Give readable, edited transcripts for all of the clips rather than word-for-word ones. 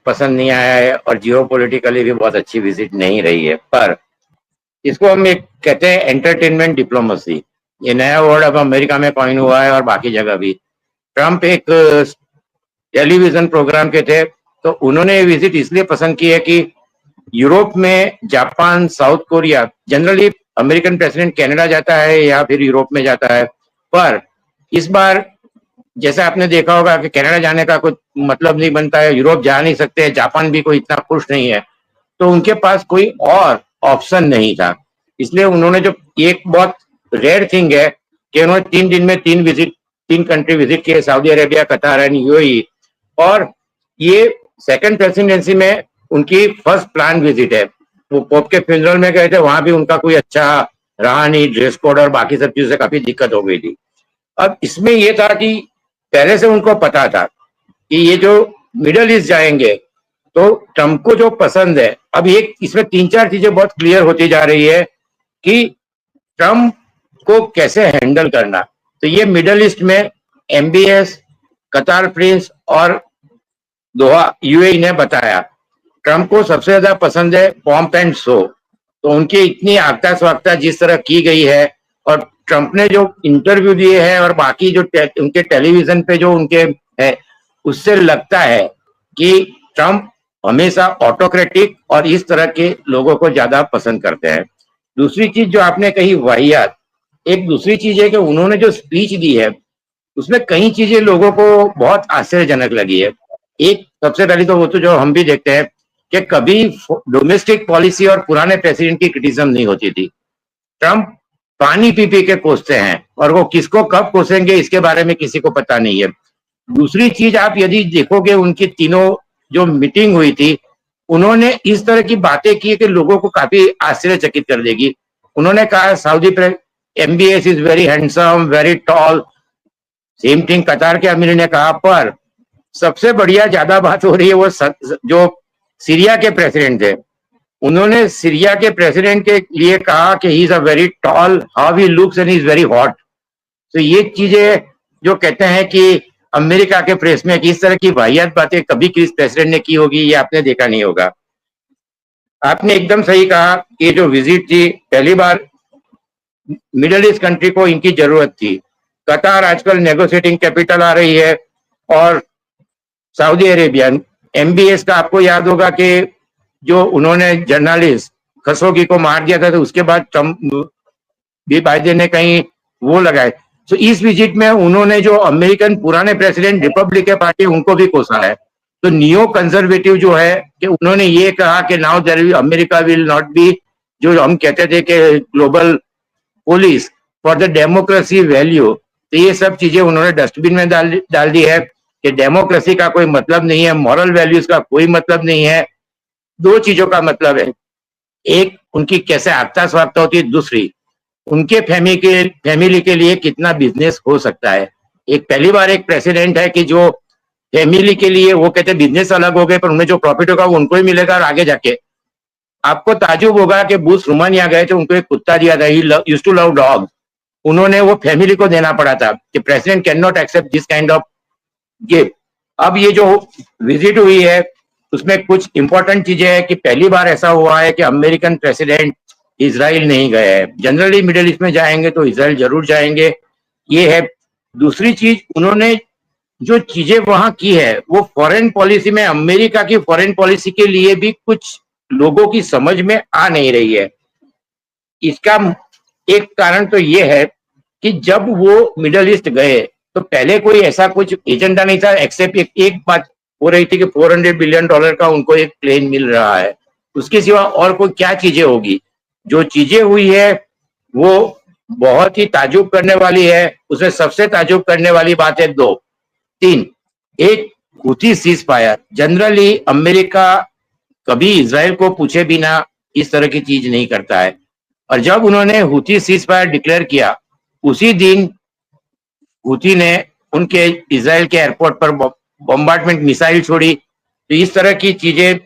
पसंद नहीं आया है और जियोपॉलिटिकली भी बहुत अच्छी विजिट नहीं रही है। पर इसको हम एक कहते हैं एंटरटेनमेंट डिप्लोमेसी, ये नया वर्ड अब अमेरिका में कॉइन हुआ है और बाकी जगह भी। ट्रम्प एक टेलीविजन प्रोग्राम के थे, तो उन्होंने विजिट इसलिए पसंद की है कि यूरोप में, Japan, south Korea, generally American president Canada जाता है या फिर यूरोप में जाता है, पर इस बार जैसा आपने देखा होगा कि कनाडा जाने का कोई मतलब नहीं बनता है, यूरोप जा नहीं सकते, जापान भी कोई इतना खुश नहीं है, तो उनके पास कोई और ऑप्शन नहीं था। इसलिए उन्होंने जो एक बहुत रेयर थिंग है कि उन्होंने 3 दिन में 3 कंट्री विजिट किए, सऊदी अरेबिया, कतार एंड यूएई, और ये सेकंड प्रेसिडेंसी में उनकी फर्स्ट प्लान विजिट है। वो पोप के फ्यूनरल में गए थे, वहां भी उनका कोई अच्छा रहा नहीं, ड्रेस कोड और बाकी सब चीजों से काफी दिक्कत हो गई थी। अब इसमें यह था कि पहले से उनको पता था कि ये जो मिडल ईस्ट जाएंगे तो ट्रम्प को जो पसंद है, अब एक इसमें 3-4 चीजें बहुत क्लियर होती जा रही है कि ट्रम्प को कैसे हैंडल करना। तो ये मिडल ईस्ट में एमबीएस, कतार प्रिंस और दोहा यूएई ने बताया ट्रम्प को सबसे ज्यादा पसंद है पॉम्प एंड शो। तो उनकी इतनी आगता स्वागता जिस तरह की गई है, और ट्रम्प ने जो इंटरव्यू दिए हैं और बाकी जो उनके टेलीविजन पे जो उनके है, उससे लगता है कि ट्रम्प हमेशा ऑटोक्रेटिक और इस तरह के लोगों को ज्यादा पसंद करते हैं। दूसरी चीज जो आपने कही वाहियात, एक दूसरी चीज है कि उन्होंने जो स्पीच दी है उसमें कई चीजें लोगों को बहुत आश्चर्यजनक लगी है। एक सबसे पहले तो वो तो जो हम भी देखते हैं कि कभी डोमेस्टिक पॉलिसी और पुराने प्रेसिडेंट की क्रिटिसिज्म नहीं होती थी। ट्रम्प पानी पी पी के कोसते हैं और वो किसको कब कोसेंगे इसके बारे में किसी को पता नहीं है। दूसरी चीज, आप यदि देखोगे उनकी तीनों जो मीटिंग हुई थी, उन्होंने इस तरह की बातें की कि लोगों को काफी आश्चर्यचकित कर देगी। उन्होंने कहा Saudi MBS is very handsome, very tall, same thing कतार के अमीर ने कहा। पर सबसे बढ़िया ज्यादा बात हो रही है वो जो सीरिया के प्रेसिडेंट थे, उन्होंने सीरिया के प्रेसिडेंट के लिए कहा कि he is a very tall, how he looks and is very hot. तो ये चीजें जो कहते हैं कि अमेरिका के प्रेस में इस तरह की वाहियात बातें कभी किस प्रेसिडेंट ने की होगी, ये आपने देखा नहीं होगा। आपने एकदम सही कहा कि जो विजिट थी, पहली बार मिडिल ईस्ट कंट्री को इनकी जरूरत थी। कतार आजकल नेगोशिएटिंग कैपिटल आ रही है, और सऊदी अरेबिया, एमबीएस का आपको याद होगा कि जो उन्होंने जर्नलिस्ट खशोगी को मार दिया था, तो उसके बाद ट्रम्प भी बाइडेन ने कहीं वो लगाए। तो इस विजिट में उन्होंने जो अमेरिकन पुराने प्रेसिडेंट रिपब्लिकन पार्टी उनको भी कोसा है। तो नियो कंजर्वेटिव जो है कि उन्होंने ये कहा कि now there America will not be, जो हम कहते थे कि global police for the democracy value, तो ये सब चीजें उन्होंने डस्टबिन में डाल दी है कि डेमोक्रेसी का कोई मतलब नहीं है, मॉरल वैल्यूज का कोई मतलब नहीं है। दो चीजों का मतलब है, एक उनकी कैसे आगता स्वागता होती है, दूसरी उनके फैमिली के लिए कितना बिजनेस हो सकता है। एक पहली बार एक प्रेसिडेंट है कि जो फैमिली के लिए, वो कहते बिजनेस अलग हो गए पर उन्हें जो प्रॉफिट होगा वो उनको ही मिलेगा। और आगे जाके आपको ताजुब होगा कि बुश रोमानिया गए थे, उनको एक कुत्ता दिया था, he used to love dog, उन्होंने वो फैमिली को देना पड़ा था कि president can not accept this kind of gift. अब ये जो विजिट हुई है उसमें कुछ इंपॉर्टेंट चीजें हैं कि पहली बार ऐसा हुआ है कि अमेरिकन प्रेसिडेंट इजराइल नहीं गए हैं। जनरली मिडिल ईस्ट में जाएंगे तो इजराइल जरूर जाएंगे, ये है। दूसरी चीज, उन्होंने जो चीजें वहां की है वो फॉरेन पॉलिसी में, अमेरिका की फॉरेन पॉलिसी के लिए भी कुछ लोगों की समझ में आ नहीं रही है। इसका एक कारण तो ये है कि जब वो मिडिल ईस्ट गए तो पहले कोई ऐसा कुछ एजेंडा नहीं था, एक्सेप्ट एक बात हो रही थी कि $400 बिलियन का उनको एक प्लेन मिल रहा है, उसके सिवा और कोई क्या चीजें होगी। जो चीजें हुई है वो बहुत ही ताजुब करने वाली है। उसमें सबसे ताजुब करने वाली बात है 2-3। एक, हुती सीज फायर। जनरली अमेरिका कभी इजराइल को पूछे बिना इस तरह की चीज नहीं करता है, और जब उन्होंने हुती सीज फायर डिक्लेयर किया, उसी दिन हुती ने उनके इजराइल के एयरपोर्ट पर बॉम्बार्डमेंट मिसाइल छोड़ी। तो इस तरह की चीजें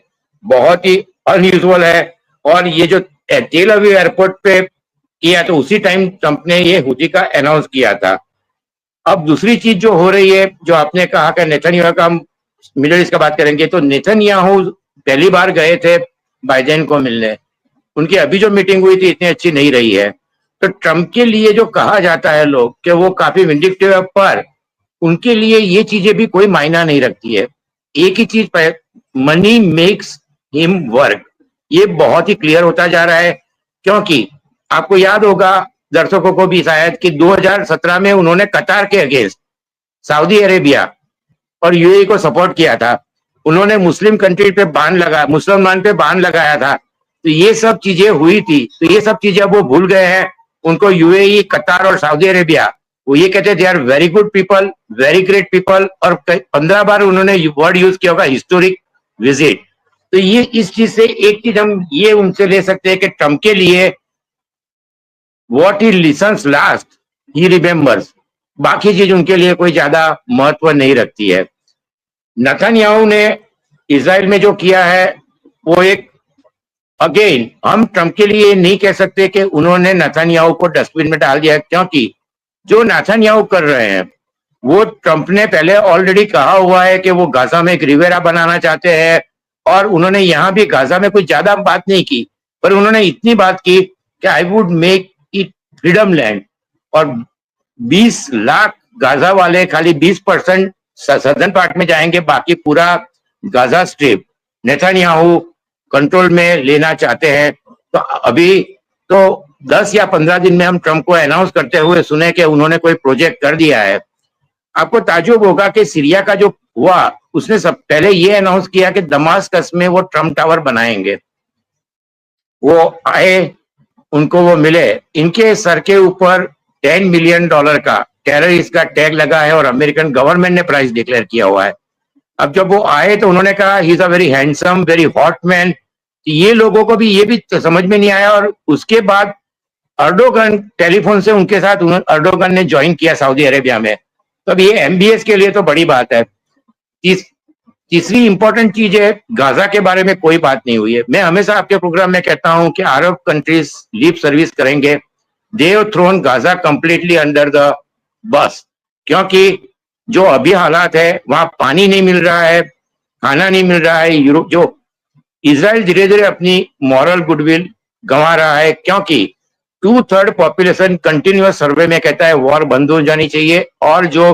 बहुत ही अनयूजुअल है। और ये जो तेल अवीव एयरपोर्ट पे किया, तो उसी टाइम ट्रंप ने ये हुती का अनाउंस किया था। अब दूसरी चीज जो हो रही है, जो आपने कहा कि नेतन्याहू का मिडिल ईस्ट का बात करेंगे तो नेतन्याहू पहली बार गए थे बाइडेन को मिलने, उनकी अभी जो मीटिंग हुई थी इतनी अच्छी नहीं रही है। तो ट्रंप के लिए जो कहा जाता है लोग कि वो काफी विंडिक्टिव है, पर उनके लिए ये चीजें भी कोई मायना नहीं रखती है। एक ही चीज पर, मनी मेक्स हिम वर्क, ये बहुत ही क्लियर होता जा रहा है। क्योंकि आपको याद होगा, दर्शकों को भी शायद, कि 2017 में उन्होंने कतार के अगेंस्ट सऊदी अरेबिया और यूएई को सपोर्ट किया था। उन्होंने मुस्लिम कंट्री पे बान लगा, मुसलमान पे बान लगाया था। तो ये सब चीजें हुई थी, तो ये सब चीजें अब वो भूल गए हैं। उनको यूएई, कतार और सऊदी अरेबिया, वो ये कहते they are very good people, very great people, और 15 बार उन्होंने वर्ड यूज किया होगा हिस्टोरिक विजिट। तो ये इस चीज से एक चीज हम ये उनसे ले सकते हैं कि ट्रम्प के लिए what he lessons last he remembers, बाकी चीज उनके लिए कोई ज्यादा महत्व नहीं रखती है। नेतन्याहू ने इजराइल में जो किया है वो एक, अगेन हम ट्रम्प के लिए नहीं कह सकते कि उन्होंने नेतन्याहू को डस्टबिन में डाल दिया, क्योंकि जो नेतन्याहू कर रहे हैं वो ट्रम्प ने पहले ऑलरेडी कहा हुआ है कि वो गाजा में एक रिवेरा बनाना चाहते हैं। और उन्होंने यहाँ भी गाजा में कुछ ज्यादा बात नहीं की, पर उन्होंने इतनी बात की कि I would make it freedom land, और 20 लाख गाजा वाले खाली 20% सदर्न पार्ट में जाएंगे, बाकी पूरा गाजा स्ट्रिप नेतन्याहू कंट्रोल में लेना चाहते हैं। तो अभी तो 10 या 15 दिन में हम ट्रम्प को अनाउंस करते हुए सुने कि उन्होंने कोई प्रोजेक्ट कर दिया है। आपको ताज्जुब होगा कि सीरिया का जो हुआ, उसने सब पहले ये अनाउंस किया कि दमास्कस में वो ट्रम्प टावर बनाएंगे। वो आए, उनको वो मिले, इनके सर के ऊपर $10 मिलियन का टेररिस्ट का टैग लगा है और अमेरिकन गवर्नमेंट ने प्राइस डिक्लेयर किया हुआ है। अब जब वो आए तो उन्होंने कहा he is a very handsome, very hot man. ये लोगों को भी ये भी समझ में नहीं आया। और उसके बाद अर्डोगन टेलीफोन से उनके साथ अर्डोगन ने ज्वाइन किया सऊदी अरेबिया में। तो अब ये एमबीएस के लिए तो बड़ी बात है। तीसरी इंपॉर्टेंट चीज है, गाजा के बारे में कोई बात नहीं हुई है। मैं हमेशा आपके प्रोग्राम में कहता हूं कि अरब कंट्रीज लिप सर्विस करेंगे, they have thrown Gaza completely under the bus, क्योंकि जो अभी हालात है वहां पानी नहीं मिल रहा है, खाना नहीं मिल रहा है। यूरोप जो इजराइल धीरे धीरे अपनी मॉरल गुडविल गंवा रहा है, क्योंकि 2/3 पॉपुलेशन कंटिन्यूअस सर्वे में कहता है वॉर बंद हो जानी चाहिए और जो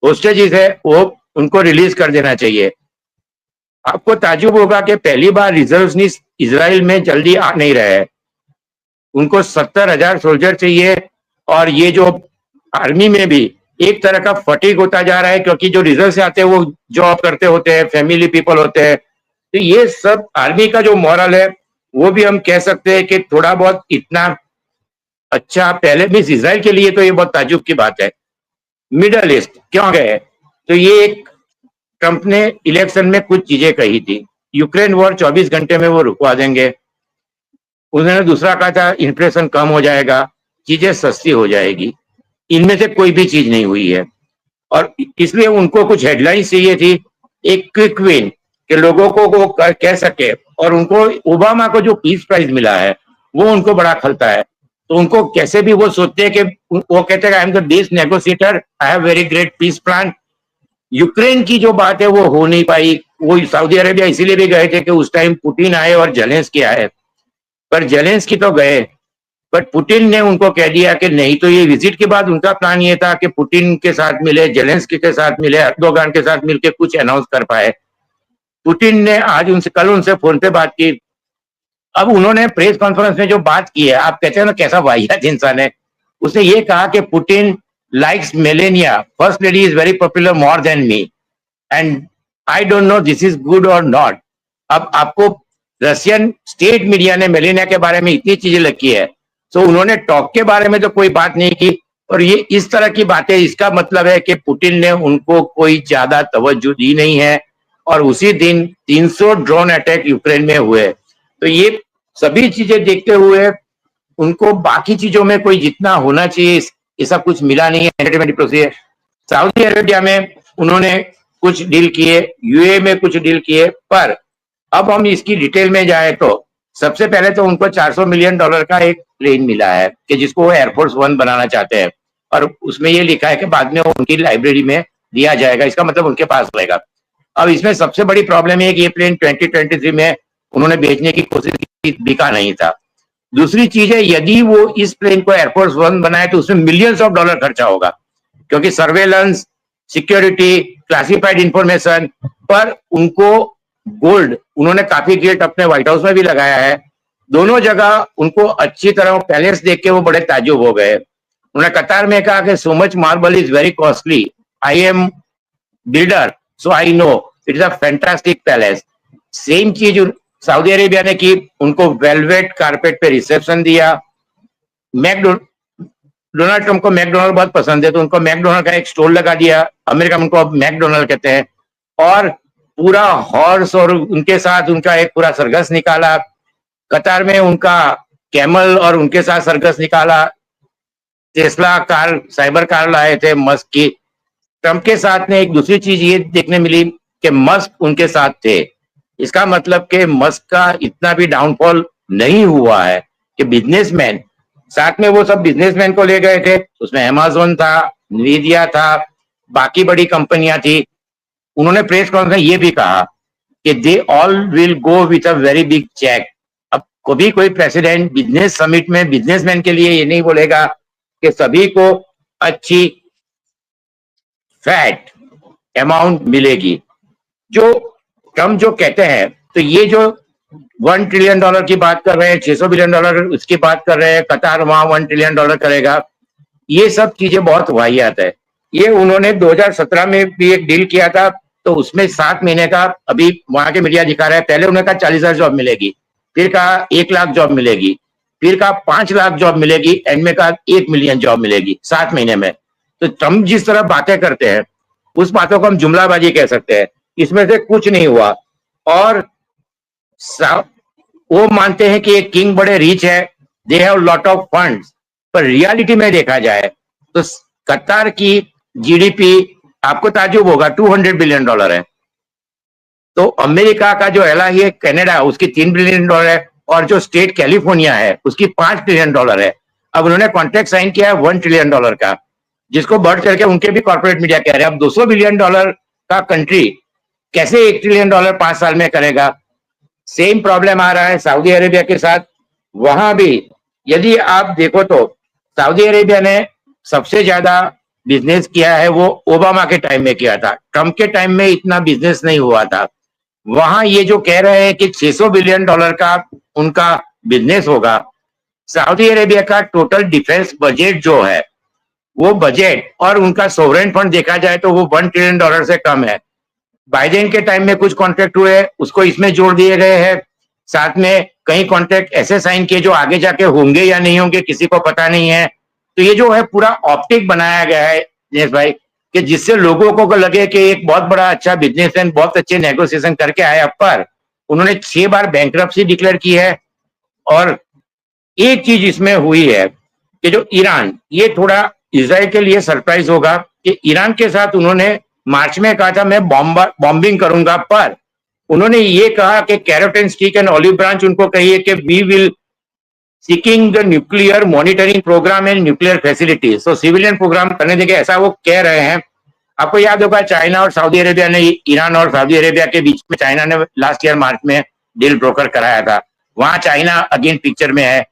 होस्टेजेस है वो उनको रिलीज कर देना चाहिए। आपको ताजुब होगा कि पहली बार रिजर्वनिस्ट इजराइल में जल्दी आ नहीं रहे हैं। उनको 70,000 सोल्जर चाहिए, और ये जो आर्मी में भी एक तरह का फटीग होता जा रहा है, क्योंकि जो रिजर्व से आते हैं वो जॉब करते होते हैं, फैमिली पीपल होते हैं। तो ये सब आर्मी का जो मॉरल है वो भी हम कह सकते हैं कि थोड़ा बहुत इतना अच्छा पहले भी इजराइल के लिए तो ये बहुत ताजुब की बात है। मिडल ईस्ट क्यों गए? तो ये एक ट्रंप ने इलेक्शन में कुछ चीजें कही थी, यूक्रेन वॉर 24 घंटे में वो रुकवा देंगे। उन्होंने दूसरा कहा था इन्फ्लेशन कम हो जाएगा, चीजें सस्ती हो जाएगी। इनमें से कोई भी चीज नहीं हुई है, और इसलिए उनको कुछ हेडलाइंस चाहिए थी, एक क्विक विन कि लोगों को वो कह सके। और उनको ओबामा को जो पीस प्राइज मिला है वो उनको बड़ा खलता है। तो उनको कैसे भी वो सोचते हैं कि वो कहते हैं I am the best negotiator, I have very great peace plan. Ukraine की जो बात है वो हो नहीं पाई। वो सऊदी अरेबिया इसीलिए भी गए थे कि उस टाइम पुतिन आए और जेलेंस्की आए, पर जेलेंस्की तो गए, बट पुतिन ने उनको कह दिया कि नहीं। तो ये विजिट के बाद उनका प्लान ये था कि पुतिन के साथ मिले, जेलेंस्की के साथ मिले, अर्दोगान के साथ मिलकर कुछ अनाउंस कर पाए। पुतिन ने आज उनसे, कल उनसे फोन पे बात की। अब उन्होंने प्रेस कॉन्फ्रेंस में जो बात की है, आप कहते हैं ना कैसा वाहियात इंसान है। उसने ये कहा कि Putin likes Melania, first lady is very popular more than me, and I don't know this is good or not. अब आपको रशियन स्टेट मीडिया ने मेलेनिया के बारे में इतनी चीजें लिखी है, तो उन्होंने टॉक के बारे में तो कोई बात नहीं की। और ये इस तरह की बातें, इसका मतलब है कि पुतिन ने उनको कोई ज्यादा तवज्जो दी नहीं है। और उसी दिन 300 ड्रोन अटैक यूक्रेन में हुए। तो ये सभी चीजें देखते हुए उनको बाकी चीजों में कोई जितना होना चाहिए ऐसा कुछ मिला नहीं है। एंटरटेनमेंट डिप्लोमेसी, सऊदी अरेबिया में उन्होंने कुछ डील किए, यूए में कुछ डील किए, पर अब हम इसकी डिटेल में जाए तो सबसे पहले तो उनको $400 मिलियन का एक प्लेन मिला है कि जिसको वो एयरफोर्स 1 बनाना चाहते हैं, और उसमें ये लिखा है कि बाद में उनकी लाइब्रेरी में दिया जाएगा। इसका मतलब उनके पास रहेगा। अब इसमें सबसे बड़ी प्रॉब्लम है कि ये प्लेन 2023 में उन्होंने बेचने की कोशिश की, बिका नहीं था। दूसरी चीज है, यदि वो इस प्लेन को एयरफोर्स वन बनाए तो उसमें मिलियंस ऑफ डॉलर खर्चा होगा, क्योंकि सर्वेलेंस, सिक्योरिटी, क्लासिफाइड इंफॉर्मेशन पर उनको गोल्ड, उन्होंने काफी गेट अपने व्हाइट हाउस में भी लगाया है, दोनों जगह उनको अच्छी तरह पैलेस देख के वो बड़े ताज्जुब हो गए। उन्होंने कतार में कहा कि so much marble is very costly, I am builder so I know it is a fantastic palace. Same चीज सऊदी अरेबिया ने की, उनको वेलवेट कारपेट पे रिसेप्शन दिया। डोनाल्ड ट्रंप को मैकडोनल्ड बहुत पसंद है, तो उनको मैकडोनल्ड का एक स्टोर लगा दिया, अमेरिका में उनको अब मैकडोनल्ड कहते हैं, और पूरा हॉर्स और उनके साथ उनका एक पूरा सर्कस निकाला। कतार में उनका कैमल और उनके साथ सर्कस निकाला। टेस्ला कार, साइबर कार लाए थे मस्क की। ट्रंप के साथ में एक दूसरी चीज ये देखने मिली कि मस्क उनके साथ थे। इसका मतलब कि मस्क का इतना भी डाउनफॉल नहीं हुआ है कि बिजनेसमैन, साथ में वो सब बिजनेसमैन को ले गए थे, उसमें अमेज़न था, न्वीडिया था, बाकी बड़ी कंपनियां थी। उन्होंने प्रेस कॉन्फ्रेंस में ये भी कहा कि they all will go with a very big cheque. अब कभी कोई प्रेसिडेंट बिजनेस समिट में बिजनेसमैन के लिए ये नहीं बोलेगा कि सभी को अच्छी फैट अमाउंट मिलेगी। जो ट्रम्प जो कहते हैं, तो ये जो $1 ट्रिलियन की बात कर रहे हैं, $600 बिलियन उसकी बात कर रहे हैं, कतार वहां $1 ट्रिलियन करेगा, ये सब चीजें बहुत वाहियात है। ये उन्होंने 2017 में भी एक डील किया था, तो उसमें 7 महीने का, अभी वहां के मीडिया दिखा रहा है, पहले उन्होंने कहा 40,000 जॉब मिलेगी, फिर कहा 1 लाख जॉब मिलेगी, फिर कहा 5 लाख जॉब मिलेगी, एंड में कहा 1 मिलियन जॉब मिलेगी 7 महीने में। तो ट्रम्प जिस तरह बातें करते हैं, उस बातों को हम जुमलाबाजी कह सकते हैं, इसमें से कुछ नहीं हुआ। और वो मानते हैं कि एक किंग बड़े रिच है, they have lot of funds, पर रियलिटी में देखा जाए तो कतार की जीडीपी आपको ताजुब होगा $200 बिलियन है। तो अमेरिका का जो एलआई है कनाडा, उसकी $3 बिलियन है, और जो स्टेट कैलिफोर्निया है उसकी $5 ट्रिलियन है। अब उन्होंने कॉन्ट्रैक्ट साइन किया है $1 ट्रिलियन का, जिसको बढ़ करके उनके भी कॉर्पोरेट मीडिया कह रहे हैं अब $200 बिलियन का कंट्री कैसे $1 ट्रिलियन 5 साल में करेगा। सेम प्रॉब्लम आ रहा है सऊदी अरेबिया के साथ। वहां भी यदि आप देखो तो सऊदी अरेबिया ने सबसे ज्यादा बिजनेस किया है, वो ओबामा के टाइम में किया था, ट्रम्प के टाइम में इतना बिजनेस नहीं हुआ था। वहां ये जो कह रहे हैं कि $600 बिलियन का उनका बिजनेस होगा, सऊदी अरेबिया का टोटल डिफेंस बजट जो है, वो बजट और उनका सोवरेन फंड देखा जाए तो वो $1 ट्रिलियन से कम है। बाइडेन के टाइम में कुछ कॉन्ट्रैक्ट हुए, उसको इसमें जोड़ दिए गए हैं, साथ में कई कॉन्ट्रैक्ट ऐसे साइन किए जो आगे जाके होंगे या नहीं होंगे किसी को पता नहीं है। तो ये जो है पूरा ऑप्टिक बनाया गया है दिनेश भाई, कि जिससे लोगों को लगे कि एक बहुत बड़ा अच्छा बिजनेसमैन बहुत अच्छे नेगोशिएशन करके आया, पर उन्होंने 6 बार बैंकरप्सी डिक्लेयर की है। और एक चीज इसमें हुई है कि जो ईरान, ये थोड़ा इजराइल के लिए सरप्राइज होगा कि ईरान के साथ उन्होंने मार्च में कहा था मैं बॉम्बिंग करूंगा, पर उन्होंने ये कहा कि carrot and stick and olive branch उनको कहिए कि we will seeking the nuclear monitoring programme and nuclear facilities, तो सिविलियन प्रोग्राम करने देंगे, ऐसा वो कह रहे हैं। आपको याद होगा चाइना और सऊदी अरेबिया ने, ईरान और सऊदी अरेबिया के बीच में चाइना ने लास्ट ईयर मार्च में डील ब्रोकर कराया था, वहां चाइना अगेन पिक्चर में है।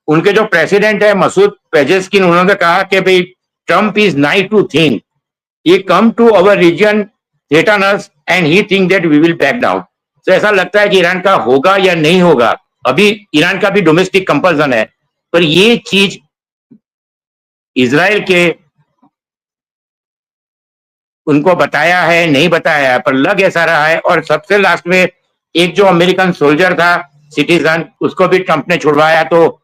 उनके जो प्रेसिडेंट है मसूद पेजेस्किन, उन्होंने कहा कि भाई Trump is nice to think, he come to our region, threaten us and he think that we will back down। तो ऐसा लगता है कि ईरान का होगा या नहीं होगा। अभी ईरान का भी डोमेस्टिक कंपल्सन है, पर ये चीज इजराइल के उनको बताया है नहीं बताया है, पर लग ऐसा रहा है। और सबसे लास्ट में एक जो अमेरिकन सोल्जर था सिटीजन, उसको भी ट्रंप ने छुड़वाया, तो